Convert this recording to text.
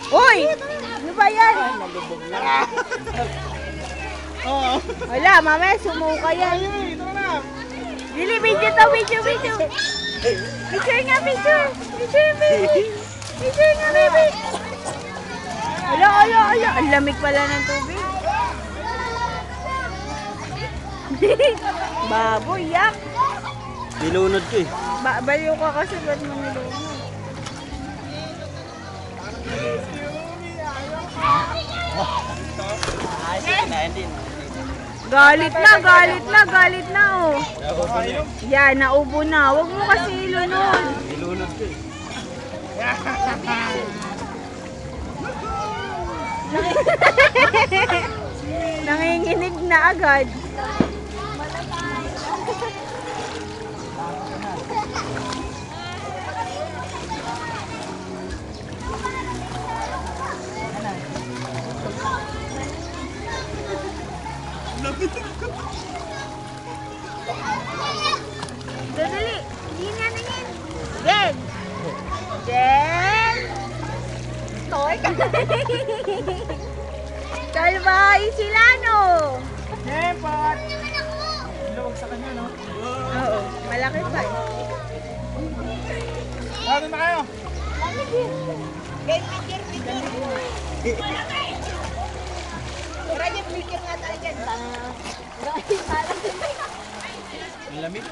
Uy! Ano ba yan? Nalubog na. Wala, mamaya sumuka yan. Dili, video to, video. Picture nga, picture. Picture, baby. Picture nga, baby. Ala. Ang lamig pala ng tubig. Baboy, yak. Nilunod ko eh. Baliw ka kasi ba't mo nilunod? Galit na oh. Yan, naubo na. Huwag mo kasi ilunod. Nilunod ko eh. Nanginginig na agad. Dali. Tingnan. Jen. Toy. Kalbay sila no. Nepot! Luwag sa kanya, no? Oo, malaki pa. Ano na kayo? Picture nga tayo dyan. Ang lamig.